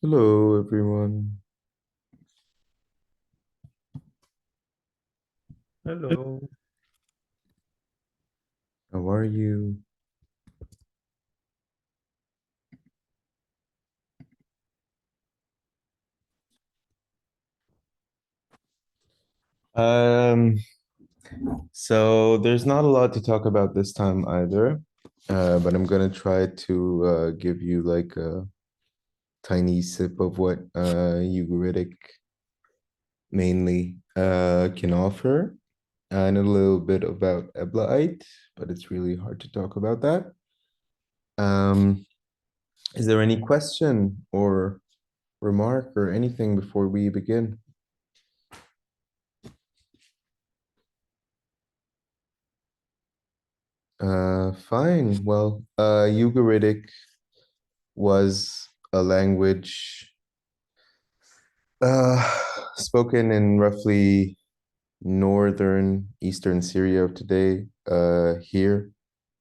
Hello, everyone. Hello. How are you? Um, so there's not a lot to talk about this time either, but I'm gonna try to give you like a tiny sip of what Ugaritic mainly can offer, and a little bit about Eblaite, but it's really hard to talk about that. Um, is there any question or remark or anything before we begin? Fine. Well, Ugaritic was a language uh, spoken in roughly northern eastern Syria of today, here,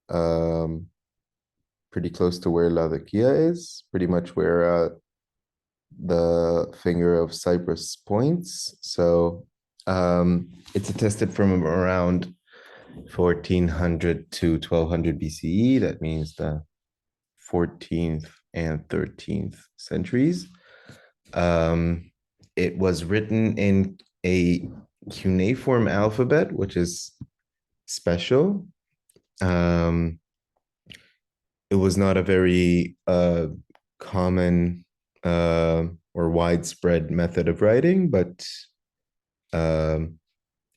um, pretty close to where Latakia is, pretty much where the finger of Cyprus points. So it's attested from around 1400 to 1200 BCE. That means the 14th and 13th centuries. Um, it was written in a cuneiform alphabet, which is special. Um, it was not a very common or widespread method of writing, but um,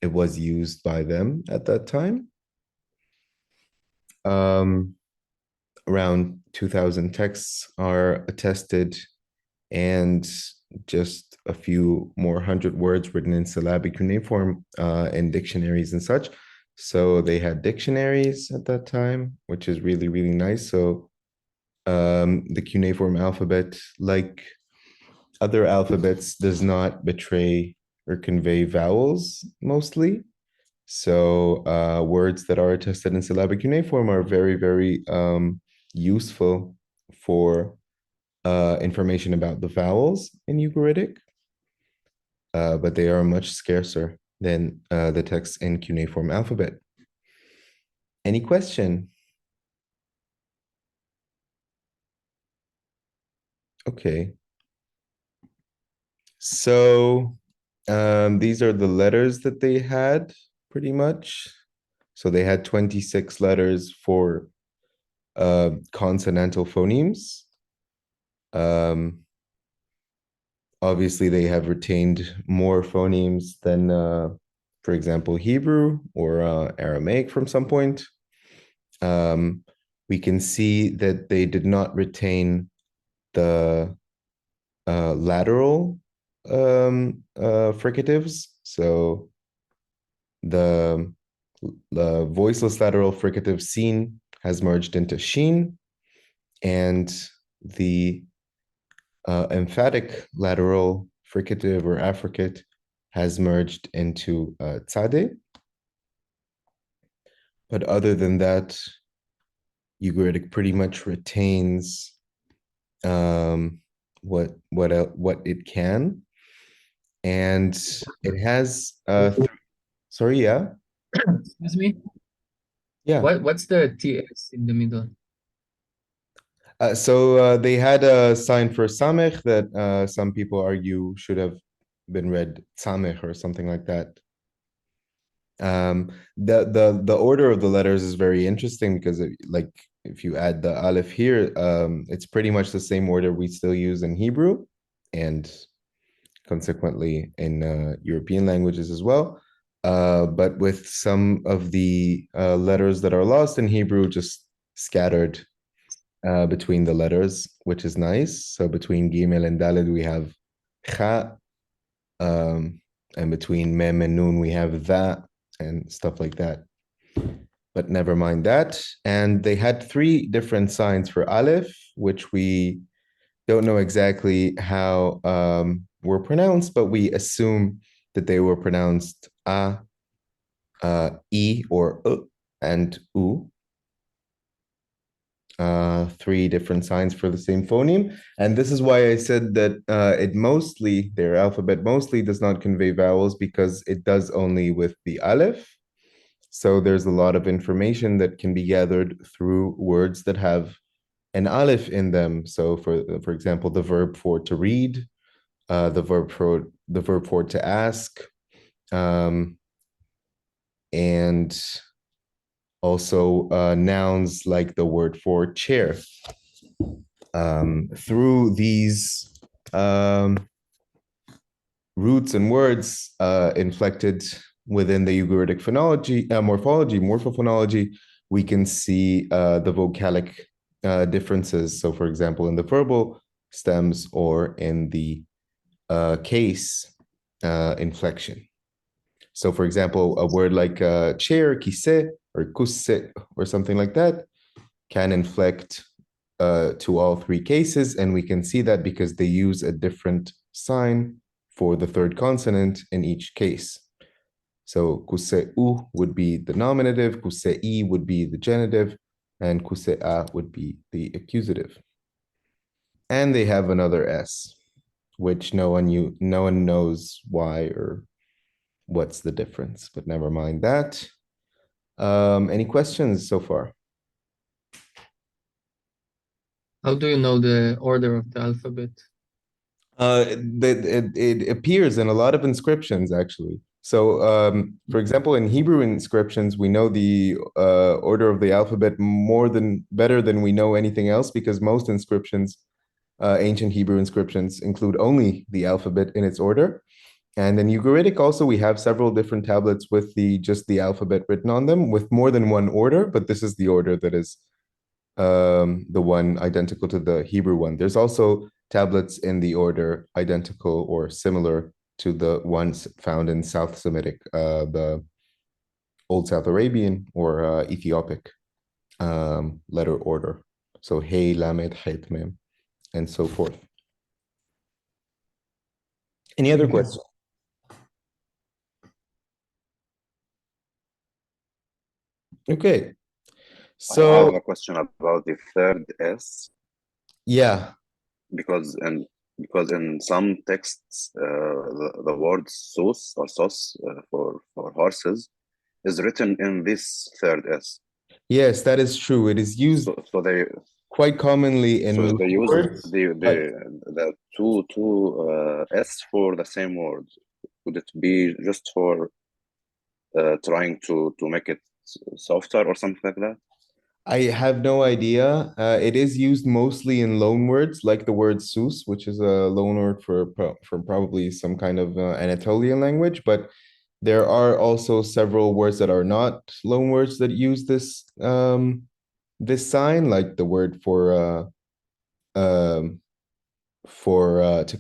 it was used by them at that time. Um, Around 2000 texts are attested, and just a few more hundred words written in syllabic cuneiform in dictionaries and such. So they had dictionaries at that time, which is really, really nice. So the cuneiform alphabet, like other alphabets, does not betray or convey vowels mostly. So words that are attested in syllabic cuneiform are very, very useful for information about the vowels in Ugaritic, but they are much scarcer than the text in cuneiform alphabet. Any question? Okay. So these are the letters that they had pretty much. So they had 26 letters for consonantal phonemes. Um, Obviously, they have retained more phonemes than, for example, Hebrew or Aramaic from some point. Um, we can see that they did not retain the lateral fricatives. So the voiceless lateral fricative seen has merged into sheen, and the emphatic lateral fricative or affricate has merged into tzade. But other than that, Ugaritic pretty much retains what it can, and it has sorry, yeah, Excuse me. yeah. What's the TS in the middle? So they had a sign for samech that some people argue should have been read samech or something like that. The order of the letters is very interesting because like if you add the aleph here, it's pretty much the same order we still use in Hebrew and consequently in European languages as well. But with some of the letters that are lost in Hebrew just scattered between the letters, which is nice. So between Gimel and Daled, we have Kha, and between Mem and Nun, we have Tha and stuff like that. But never mind that. And they had three different signs for Aleph, which we don't know exactly how were pronounced, but we assume that they were pronounced A, E, or U, and U. three different signs for the same phoneme. And this is why I said that their alphabet mostly does not convey vowels because it does only with the aleph. So there's a lot of information that can be gathered through words that have an aleph in them. So for example, the verb for to read, the verb for to ask, um, and also nouns like the word for chair. Through these roots and words inflected within the Ugaritic morphophonology, we can see the vocalic differences. So, for example, in the verbal stems or in the case inflection. So, for example, a word like chair, kise, or kusse, or something like that, can inflect to all three cases. And we can see that because they use a different sign for the third consonant in each case. So kuse-u would be the nominative, kuse-i would be the genitive, and kuse-a would be the accusative. And they have another S, which no one knows why or what's the difference, but never mind that. Any questions so far? How do you know the order of the alphabet? It appears in a lot of inscriptions, actually. So, for example, in Hebrew inscriptions, we know the order of the alphabet better than we know anything else, because most inscriptions, ancient Hebrew inscriptions, include only the alphabet in its order. And in Ugaritic also, we have several different tablets with just the alphabet written on them with more than one order, but this is the order that is the one identical to the Hebrew one. There's also tablets in the order identical or similar to the ones found in South Semitic, the Old South Arabian or Ethiopic letter order. So Hey, Lamed, Het, Mem, and so forth. Any other Thank you. questions? Okay. I have So a question about the third S yeah, because in some texts the word sos or sos for horses is written in this third S. yes, that is true. It is used So they quite commonly in use words. the two S for the same word. Would it be just for trying to make it softer or something like that? I have no idea. It is used mostly in loan words, like the word sus, which is a loan word for probably some kind of Anatolian language. But there are also several words that are not loan words that use this sign, like the word for to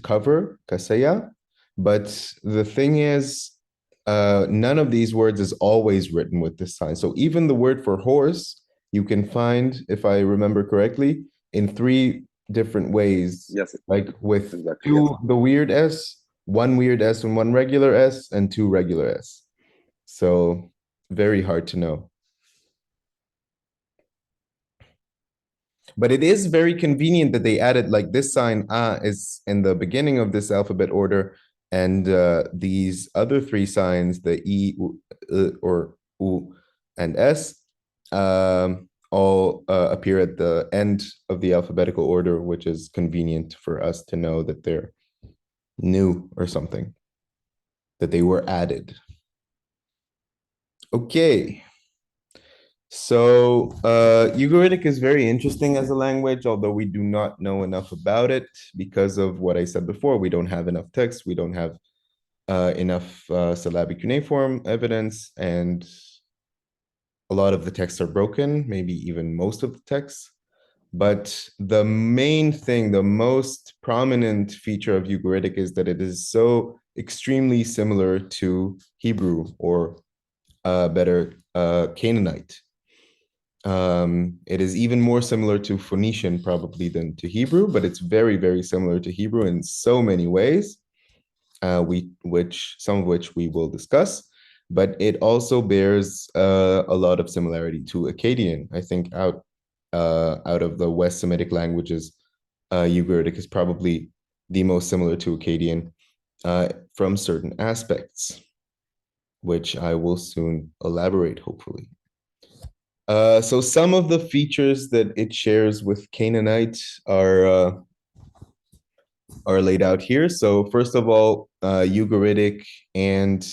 cover, kasaya. But the thing is, none of these words is always written with this sign. So even the word for horse, you can find, if I remember correctly, in three different ways, Yes, like with exactly. Yes. the weird S, one weird S and one regular S, and two regular S. So very hard to know. But it is very convenient that they added like this sign is in the beginning of this alphabet order, and these other three signs, the E or U and S, all appear at the end of the alphabetical order, which is convenient for us to know that they're new or something, that they were added. Okay. So, Ugaritic is very interesting as a language, although we do not know enough about it because of what I said before. We don't have enough text, we don't have enough syllabic cuneiform evidence, and a lot of the texts are broken, maybe even most of the texts. But the main thing, the most prominent feature of Ugaritic is that it is so extremely similar to Hebrew, or better, Canaanite. It is even more similar to Phoenician probably than to Hebrew, but it's very, very similar to Hebrew in so many ways, some of which we will discuss. But it also bears a lot of similarity to Akkadian. I think out of the West Semitic languages, Ugaritic is probably the most similar to Akkadian from certain aspects, which I will soon elaborate, hopefully. So some of the features that it shares with Canaanite are laid out here. So first of all, Ugaritic and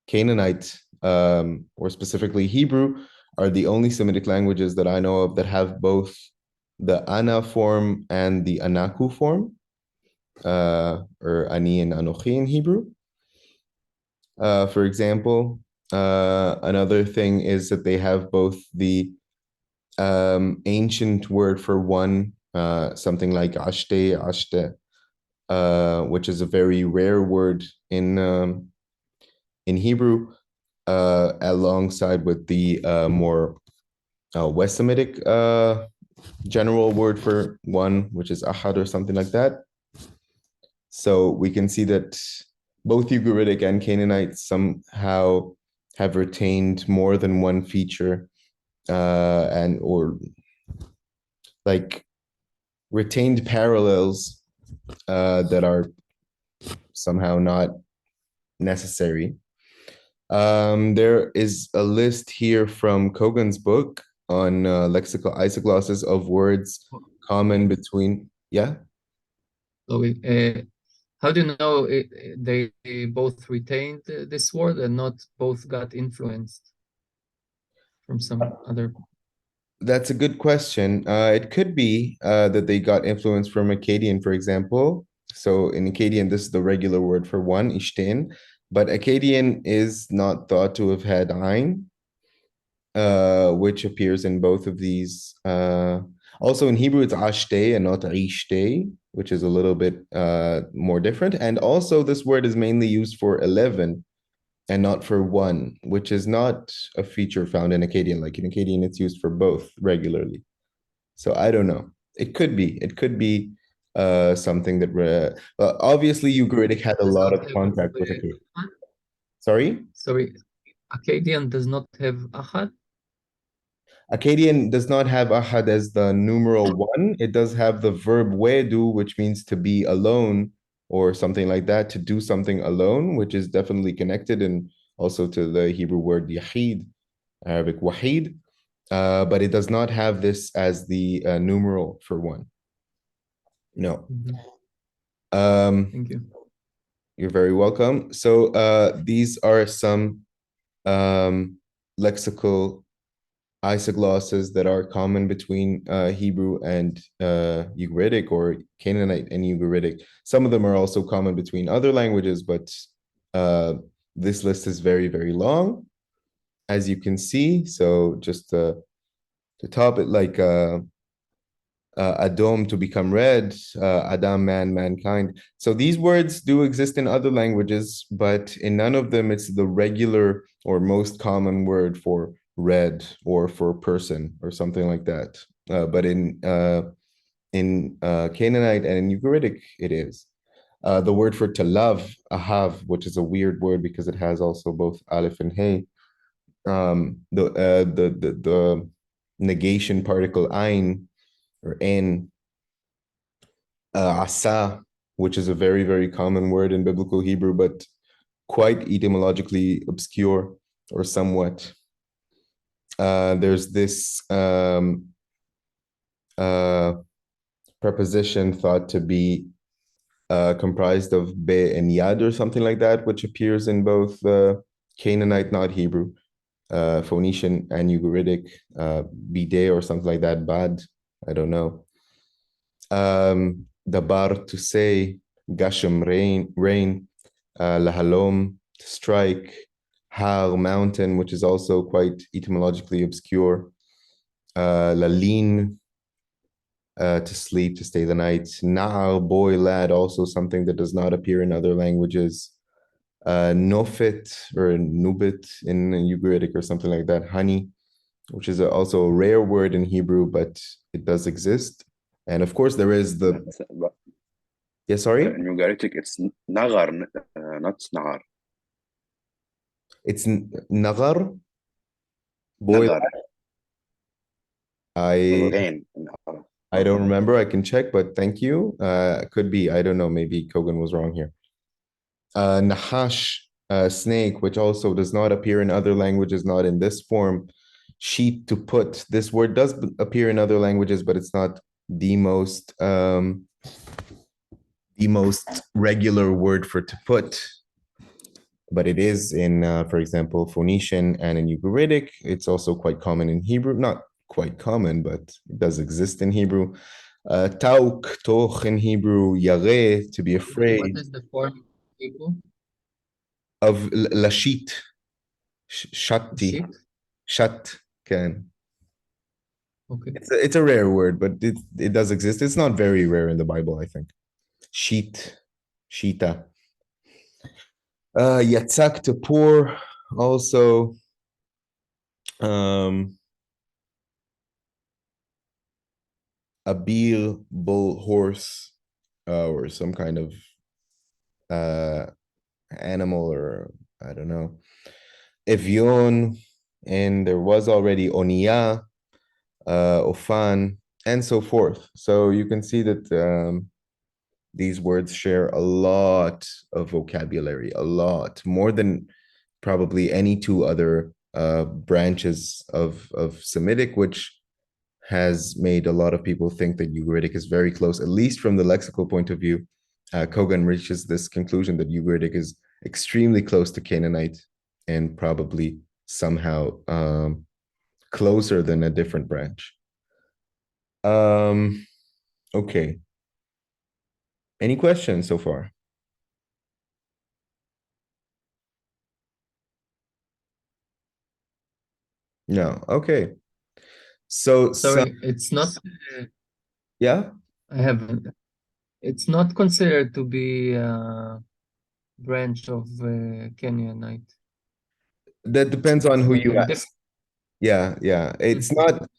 Canaanite, or specifically Hebrew, are the only Semitic languages that I know of that have both the Ana form and the Anaku form, or Ani and Anochi in Hebrew. For example, another thing is that they have both the ancient word for one, something like ashte, which is a very rare word in Hebrew, alongside with the more West Semitic general word for one, which is ahad or something like that. So we can see that both Ugaritic and Canaanite somehow have retained more than one feature, and or like retained parallels that are somehow not necessary. There is a list here from Kogan's book on lexical isoglosses of words common between, yeah? So how do you know they both retained this word and not both got influenced from some other? That's a good question. It could be that they got influence from Akkadian, for example. So in Akkadian, this is the regular word for one, ishtin, but Akkadian is not thought to have had ein, which appears in both of these. Also in Hebrew, it's ashtei and not ishtei, which is a little bit more different. And also this word is mainly used for 11 and not for one, which is not a feature found in Akkadian. Like in Akkadian, it's used for both regularly. So I don't know. It could be. It could be something that obviously Ugaritic had a Does lot not of have contact with Akkadian. ahad? Sorry? Sorry, Akkadian does not have ahad. Akkadian does not have ahad as the numeral one. It does have the verb wedu, which means to be alone or something like that, to do something alone, which is definitely connected and also to the Hebrew word yahid, Arabic wahid. But it does not have this as the numeral for one. No. Thank you. You're very welcome. So these are some lexical isoglosses that are common between Hebrew and Ugaritic, or Canaanite and Ugaritic. Some of them are also common between other languages, but this list is very, very long, as you can see. So just to top it, like Adom, to become red, Adam, man, mankind. So these words do exist in other languages, but in none of them it's the regular or most common word for red or for person or something like that. But in Canaanite and in Ugaritic, it is. The word for to love, ahav, which is a weird word because it has also both aleph and hey. The negation particle ein or en, asa, which is a very, very common word in biblical Hebrew, but quite etymologically obscure or somewhat. There's this preposition thought to be comprised of be and yad or something like that, which appears in both Canaanite, not Hebrew, Phoenician and Ugaritic, bide or something like that, bad, I don't know. Dabar, to say, Gashem, rain, Lahalom, to strike, Har, mountain, which is also quite etymologically obscure, Lalin, to sleep, to stay the night, Na'ar, boy, lad, also something that does not appear in other languages, Nofet or Nubit in Ugaritic or something like that, honey, which is also a rare word in Hebrew, but it does exist. And of course, there is the. Yeah, sorry? In Ugaritic, it's nagar, not nagar. It's nagar, boy. Nagar. I Norain in Arab. I don't remember. I can check, but thank you. Could be. I don't know. Maybe Kogan was wrong here. Nahash, snake, which also does not appear in other languages, not in this form. Sheet, to put. This word does appear in other languages, but it's not the most regular word for to put. But it is in, for example, Phoenician and in Ugaritic. It's also quite common in Hebrew. Not quite common, but it does exist in Hebrew. Tauk, toch in Hebrew, yare, to be What afraid, is the form Hebrew? of lashit, shatti, Sheet? shat, can. Okay. It's a rare word, but it does exist. It's not very rare in the Bible, I think. Sheet, shita. Yatzak, to pour, also. Um, a beer, bull, horse, or some kind of uh, animal, or I don't know. Evion, and there was already Onia, Ofan, and so forth. So you can see that these words share a lot of vocabulary, a lot more than probably any two other branches of Semitic, which has made a lot of people think that Ugaritic is very close, at least from the lexical point of view. Kogan reaches this conclusion that Ugaritic is extremely close to Canaanite and probably somehow closer than a different branch. Okay. Any questions so far? No. Okay. So some, Sorry, it's not. yeah, I haven't. It's not considered to be a branch of Canaanite. that depends on who you Diff ask. Yeah. It's Mhm. not,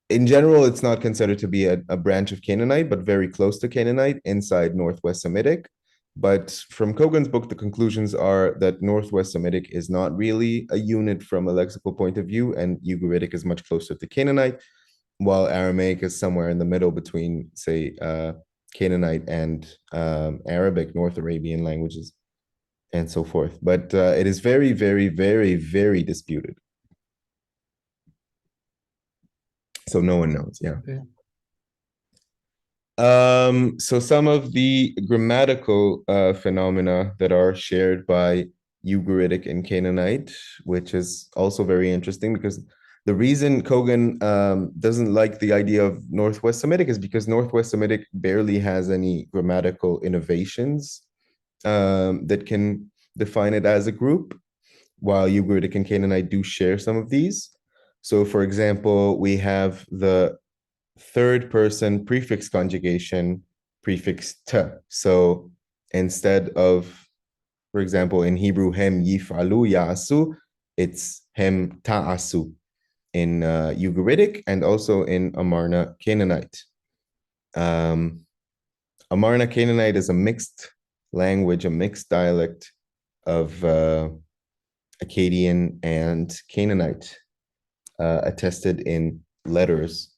in general, it's not considered to be a branch of Canaanite, but very close to Canaanite inside Northwest Semitic. But from Kogan's book, the conclusions are that Northwest Semitic is not really a unit from a lexical point of view, and Ugaritic is much closer to Canaanite, while Aramaic is somewhere in the middle between, say, Canaanite and Arabic, North Arabian languages, and so forth. But it is very, very, very, very disputed. So no one knows. Yeah. Okay. So some of the grammatical phenomena that are shared by Ugaritic and Canaanite, which is also very interesting because the reason Kogan doesn't like the idea of Northwest Semitic is because Northwest Semitic barely has any grammatical innovations that can define it as a group, while Ugaritic and Canaanite do share some of these. So, for example, we have the third person prefix conjugation, prefix t. So instead of, for example, in Hebrew, hem yif'alu ya'asu, it's hem ta'asu in Ugaritic and also in Amarna Canaanite. Amarna Canaanite is a mixed language, a mixed dialect of Akkadian and Canaanite, attested in letters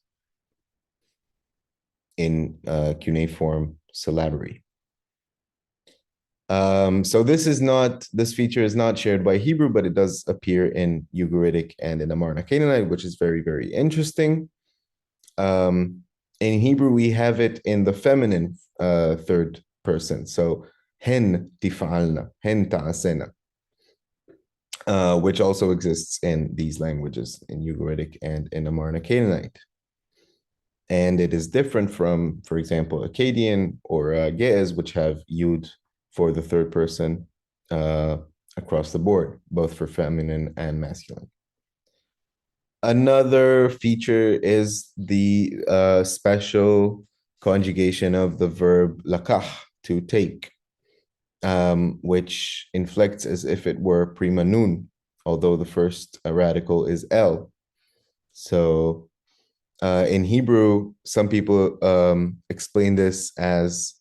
in cuneiform syllabary. So this feature is not shared by Hebrew, but it does appear in Ugaritic and in Amarna Canaanite, which is very, very interesting. In Hebrew, we have it in the feminine third person. So hen tifalna, hen ta'asena, which also exists in these languages, in Ugaritic and in Amarna Canaanite. And it is different from, for example, Akkadian or Ge'ez, which have yud for the third person across the board, both for feminine and masculine. Another feature is the special conjugation of the verb lakach, to take, which inflects as if it were prima nun, although the first radical is el. So in Hebrew, some people explain this as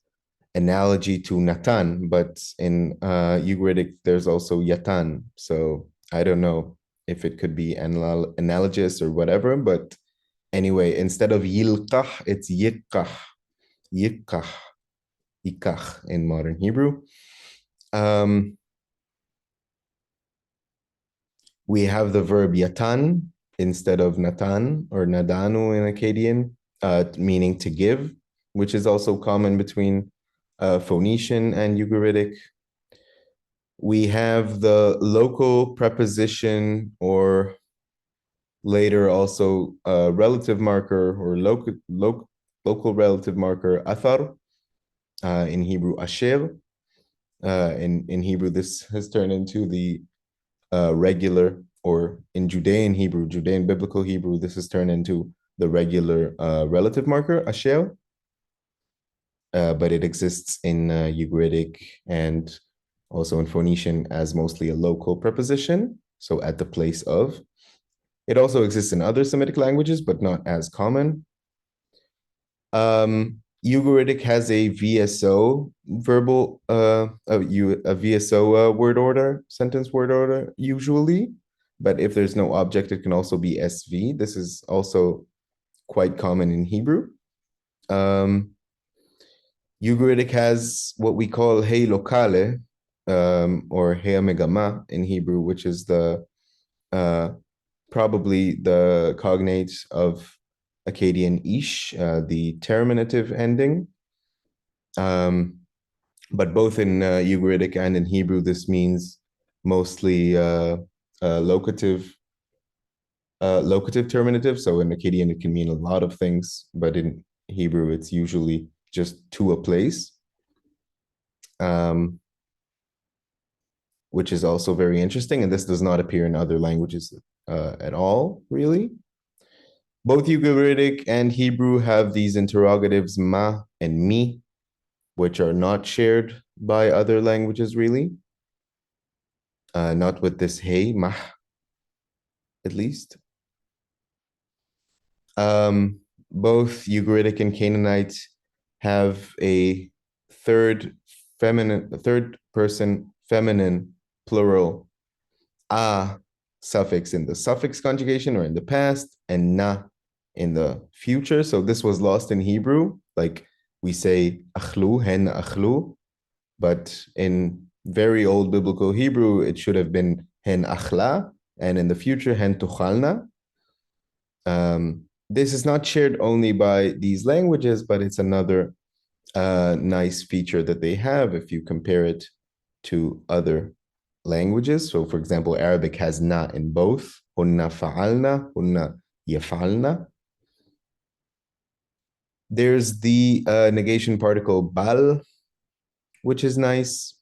analogy to Natan, but in Ugaritic, there's also Yatan. So I don't know if it could be analogous or whatever, but Anyway, instead of yilqah, it's yiqqah. Yiqqah. Yikach in modern Hebrew. Um, we have the verb yatan instead of natan or nadanu in Akkadian, meaning to give, which is also common between Phoenician and Ugaritic. We have the local preposition or later also relative marker or local relative marker athar, in Hebrew asher. In Hebrew, this has turned into the regular, or in Judean Hebrew, Judean biblical Hebrew, this is turned into the regular relative marker, asher, but it exists in Ugaritic and also in Phoenician as mostly a local preposition, so at the place of. It also exists in other Semitic languages, but not as common. Ugaritic has a VSO verbal, a VSO word order, sentence word order, usually. But if there's no object, it can also be SV. This is also quite common in Hebrew. Ugaritic has what we call Hey Locale, or Hey Megama in Hebrew, which is the probably the cognate of Akkadian ish, the terminative ending. But both in Ugaritic and in Hebrew, this means mostly locative, locative terminative. So in Akkadian, it can mean a lot of things, but in Hebrew, it's usually just to a place, which is also very interesting. And this does not appear in other languages at all, really. Both Ugaritic and Hebrew have these interrogatives ma and mi, which are not shared by other languages, really. Not with this hey, mah, at least. Both Ugaritic and Canaanite have a third person feminine plural suffix in the suffix conjugation or in the past, and na in the future. So this was lost in Hebrew. Like we say akhlu, hen akhlu, but in very old biblical Hebrew, it should have been hen akhla, and in the future, hen tuchalna. This is not shared only by these languages, but it's another nice feature that they have if you compare it to other languages. So, for example, Arabic has na in both. Hunna fa'alna, hunna yaf'alna. There's the negation particle bal, which is nice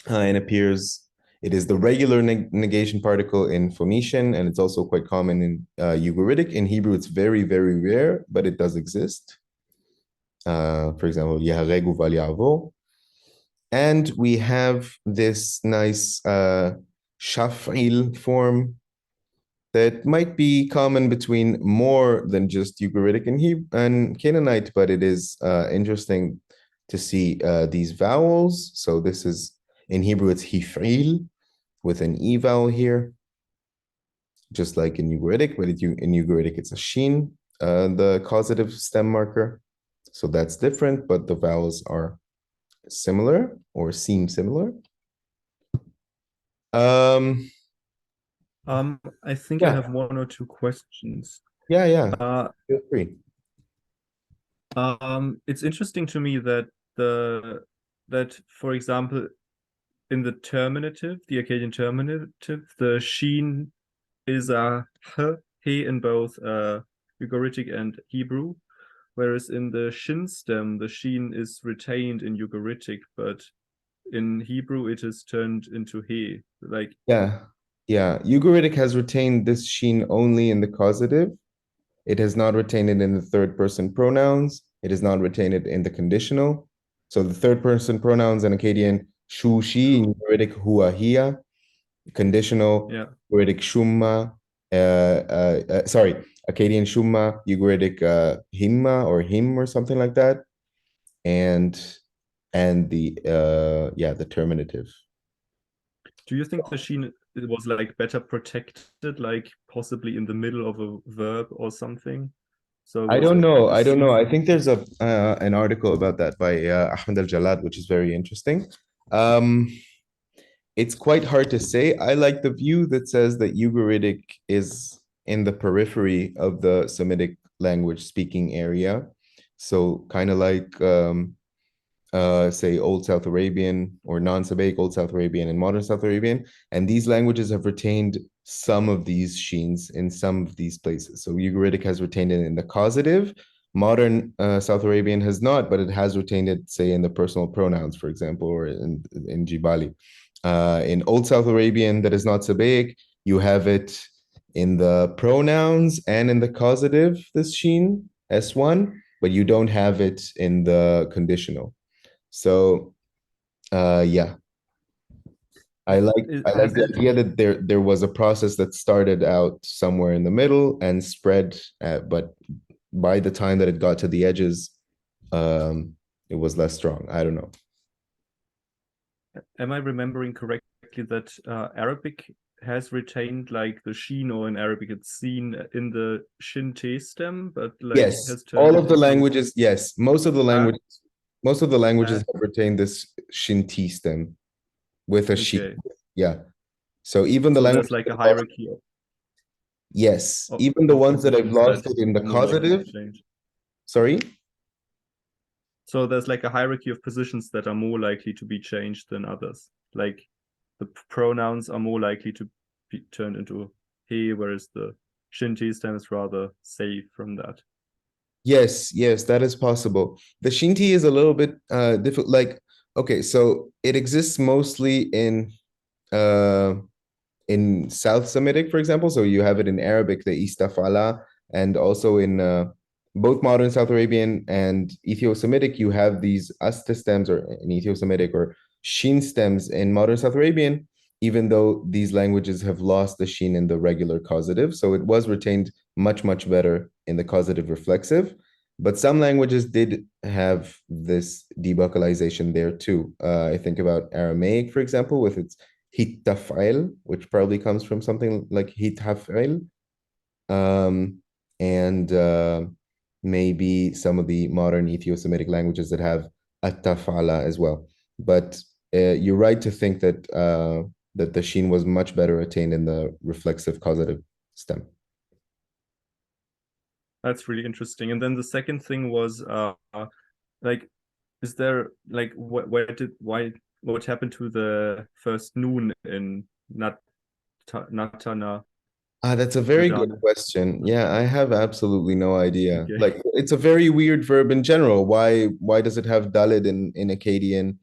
and appears. It is the regular negation particle in Phoenician, and it's also quite common in Ugaritic. In Hebrew, it's very, very rare, but it does exist. For example, yaharegu val ya'avo. And we have this nice shaf'il form that might be common between more than just Ugaritic and Canaanite, but it is interesting to see these vowels. So this is, in Hebrew, it's hif'il with an E vowel here, just like in Ugaritic, but in Ugaritic, it's a shin, the causative stem marker. So that's different, but the vowels are similar or seem similar. I think I Yeah. have one or two questions. Yeah. Feel free. It's interesting to me that for example, in the terminative, the Akkadian terminative, the sheen is a h, he in both Ugaritic and Hebrew, whereas in the shin stem, the sheen is retained in Ugaritic, but in Hebrew it is turned into he. Like, Yeah. Ugaritic has retained this sheen only in the causative. It has not retained it in the third person pronouns. It has not retained it in the conditional. So the third person pronouns in Akkadian, shu, she, in Ugaritic, hua, hia. Conditional, yeah. Ugaritic, shumma. Sorry, Akkadian, shumma, Ugaritic, himma or him or something like that. And the terminative. Do you think the sheen it was like better protected, like possibly in the middle of a verb or something. So I was don't know. the I don't know. C I think there's a an article about that by Ahmed Al-Jalad, which is very interesting. Um, it's quite hard to say. I like the view that says that Ugaritic is in the periphery of the Semitic language speaking area. So kind of like say Old South Arabian or non-Sabaic Old South Arabian and Modern South Arabian. And these languages have retained some of these sheens in some of these places. So Ugaritic has retained it in the causative. Modern South Arabian has not, but it has retained it, say, in the personal pronouns, for example, or in Jibali. In Old South Arabian that is not Sabaic, you have it in the pronouns and in the causative, this sheen, S1, but you don't have it in the conditional. So yeah, I like has the idea that there was a process that started out somewhere in the middle and spread, but by the time that it got to the edges, it was less strong. I don't know. Am I remembering correctly that Arabic has retained like the sheen, or in Arabic it's seen in the shin te stem, but like Yes, has turned all it of the into languages, yes, most of the languages uh, have retained this shinti stem with a she. okay. Yeah. So even the So there's languages like a that lost, hierarchy yes, even the of ones that have positions lost that it in the are more likely to causative, change. sorry. So there's like a hierarchy of positions that are more likely to be changed than others. Like the pronouns are more likely to be turned into he, whereas the shinty stem is rather safe from that. Yes, yes, that is possible. The Shinti is a little bit difficult. Like, okay, so it exists mostly uh in South Semitic, for example. So you have it in Arabic, the istafala, and also in both modern South Arabian and Ethio-Semitic, you have these asta stems, or in Ethio-Semitic, or shin stems in modern South Arabian, even though these languages have lost the shin in the regular causative. So it was retained much, much better in the causative reflexive. But some languages did have this debuccalization there too. I think about Aramaic, for example, with its hitaf'il, which probably comes from something like hitaf'il, and maybe some of the modern Ethio-Semitic languages that have atafala as well. But you're right to think that that the sheen was much better attained in the reflexive causative stem. That's really interesting. And then the second thing was like, is there like what happened to the first noon in Natana That's a very good Nadana? question. Yeah, I have absolutely no idea. Okay. Like, it's a very weird verb in general. Why does it have Dalid in Akkadian?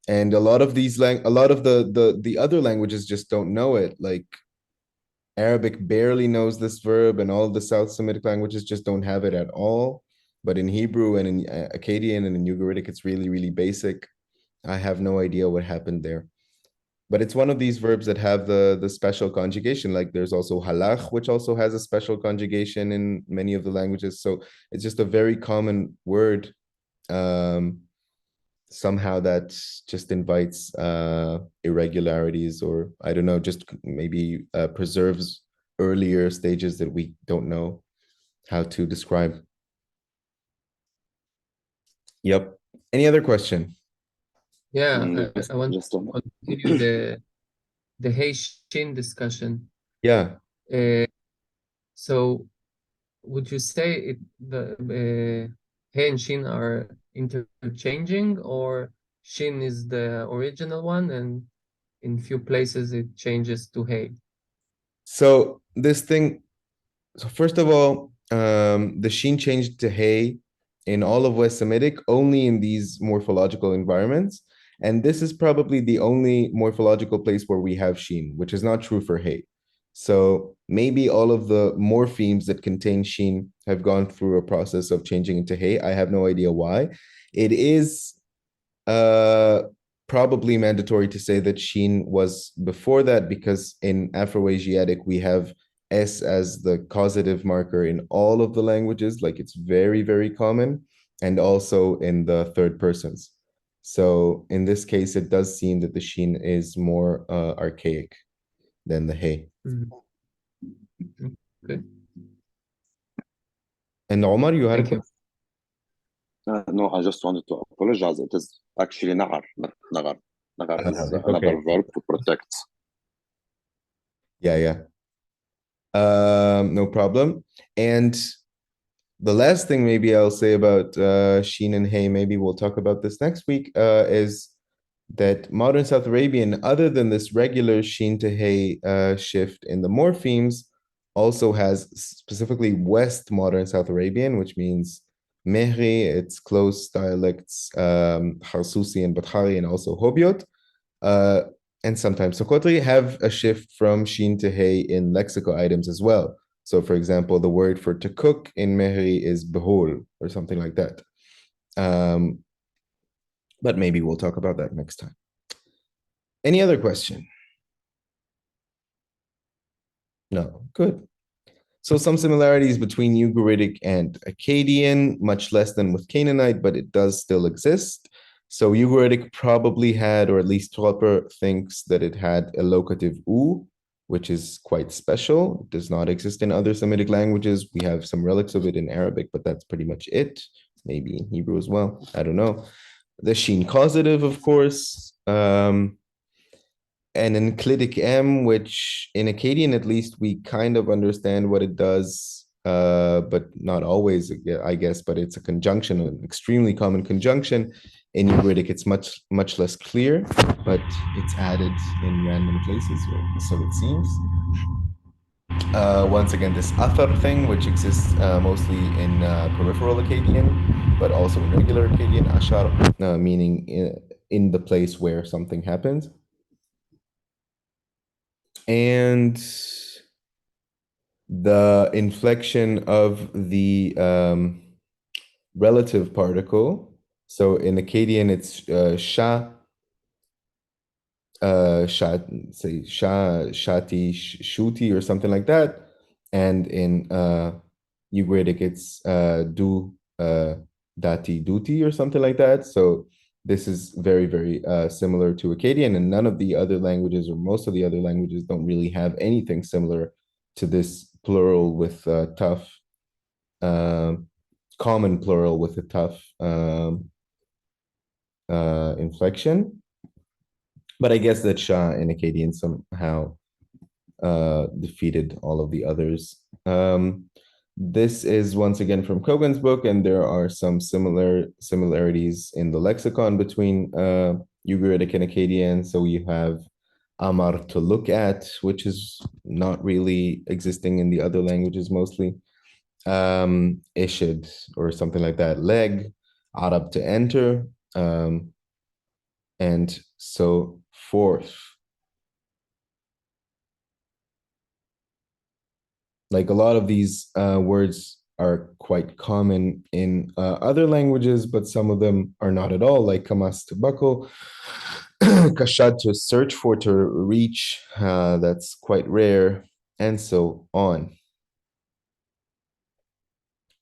And a lot of the other languages just don't know it. Like Arabic barely knows this verb, and all of the South Semitic languages just don't have it at all. But in Hebrew and in Akkadian and in Ugaritic, it's really, really basic. I have no idea what happened there. But it's one of these verbs that have the special conjugation. Like there's also halach, which also has a special conjugation in many of the languages. So it's just a very common word. Somehow that just invites irregularities, or I don't know, just maybe preserves earlier stages that we don't know how to describe. Yep. Any other question? Yeah, I want Just to continue the Hey Shin discussion. Yeah. So would you say the Hey and Shin are interchanging, or Shin is the original one and in few places it changes to Hey? So this thing, so first of all, the sheen changed to hey in all of West Semitic only in these morphological environments. And this is probably the only morphological place where we have sheen, which is not true for hey. So maybe all of the morphemes that contain sheen have gone through a process of changing into hey. I have no idea why. It is uh, probably mandatory to say that sheen was before that, because in Afro-Asiatic we have S as the causative marker in all of the languages, like it's very, very common, and also in the third persons. So in this case, it does seem that the sheen is more archaic. than the hey. Okay. And Omar, you had a Thank you. question? No, I just wanted to apologize. It is actually nagar. Nagar. Nagar is Okay. another verb to protect. Yeah. No problem. And the last thing maybe I'll say about Sheen and Hey, maybe we'll talk about this next week, is that modern South Arabian, other than this regular Sheen to Hey shift in the morphemes, also has specifically West modern South Arabian, which means Mehri, its close dialects, Harsusi and Bathari, and also Hobyot, uh, and sometimes Sokotri have a shift from Sheen to Hey in lexical items as well. So, for example, the word for to cook in Mehri is behol or something like that. But maybe we'll talk about that next time. Any other question? No, good. So some similarities between Ugaritic and Akkadian, much less than with Canaanite, but it does still exist. So Ugaritic probably had, or at least Tropper thinks that it had a locative U, which is quite special. It does not exist in other Semitic languages. We have some relics of it in Arabic, but that's pretty much it. Maybe in Hebrew as well. I don't know. The Sheen causative, of course. An enclitic M, which in Akkadian at least we kind of understand what it does, but not always, I guess. But it's a conjunction, an extremely common conjunction. In Ugaritic, it's much less clear, but it's added in random places, or so it seems. Once again, this athar thing, which exists mostly in peripheral Akkadian, but also in regular Akkadian, ashar, meaning in the place where something happens. And the inflection of the relative particle. So in Akkadian, it's sha, say sha, shati, shuti, or something like that. And in Ugaritic, it's du, dati, duti, or something like that. So this is very, very similar to Akkadian, and none of the other languages, or most of the other languages, don't really have anything similar to this plural with tough, common plural with a tough inflection. But I guess that Shah in Akkadian somehow defeated all of the others. This is once again from Kogan's book, and there are some similarities in the lexicon between Ugaritic and Akkadian. So you have Amar, to look at, which is not really existing in the other languages mostly. Ishid, or something like that. Leg, Arab, to enter, and so forth. Like a lot of these words are quite common in other languages, but some of them are not at all, like kamas, to buckle, kashad, to search for, to reach, that's quite rare, and so on.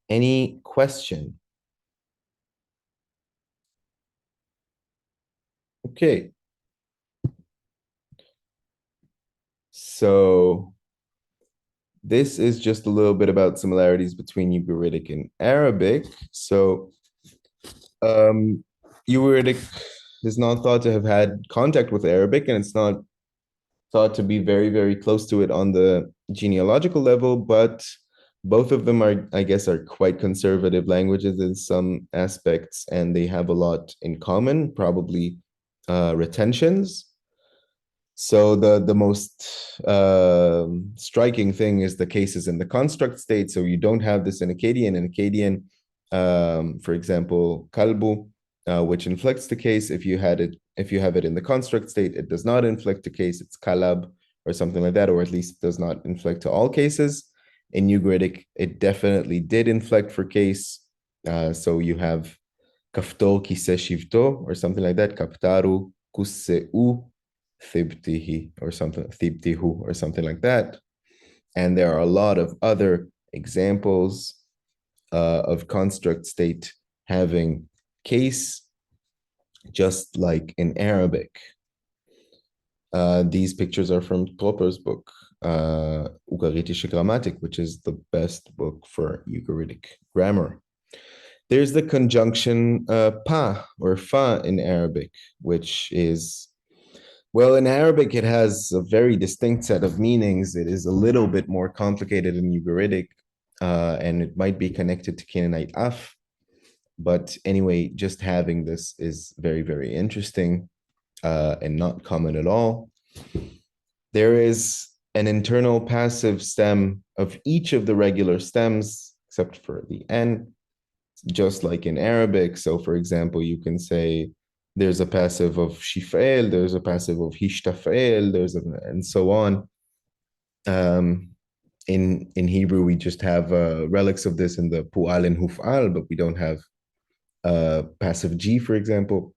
Any question? Okay. So this is just a little bit about similarities between Ugaritic and Arabic. So Ugaritic is not thought to have had contact with Arabic, and it's not thought to be very, very close to it on the genealogical level, but both of them are, I guess, are quite conservative languages in some aspects, and they have a lot in common, probably retentions. So the most striking thing is the cases in the construct state. So you don't have this in Akkadian. In Akkadian, for example, kalbu, which inflects the case. If you have it in the construct state, it does not inflect the case. It's kalab or something like that, or at least it does not inflect to all cases. In Ugaritic, it definitely did inflect for case. So you have kafto kise shivto or something like that. Kaptaru kusseu thibtihi or something, thibtihu or something like that. And there are a lot of other examples of construct state having case, just like in Arabic. These pictures are from Tropper's book, Ugaritische Grammatik, which is the best book for Ugaritic grammar. There's the conjunction pa or fa in Arabic, which is, well, in Arabic, it has a very distinct set of meanings. It is a little bit more complicated in Ugaritic, and it might be connected to Canaanite af. But anyway, just having this is very, very interesting and not common at all. There is an internal passive stem of each of the regular stems, except for the N, just like in Arabic. So, for example, you can say there's a passive of shif'el, there's a passive of hishtaf'el, and so on. In Hebrew, we just have relics of this in the pu'al and huf'al, but we don't have passive G, for example.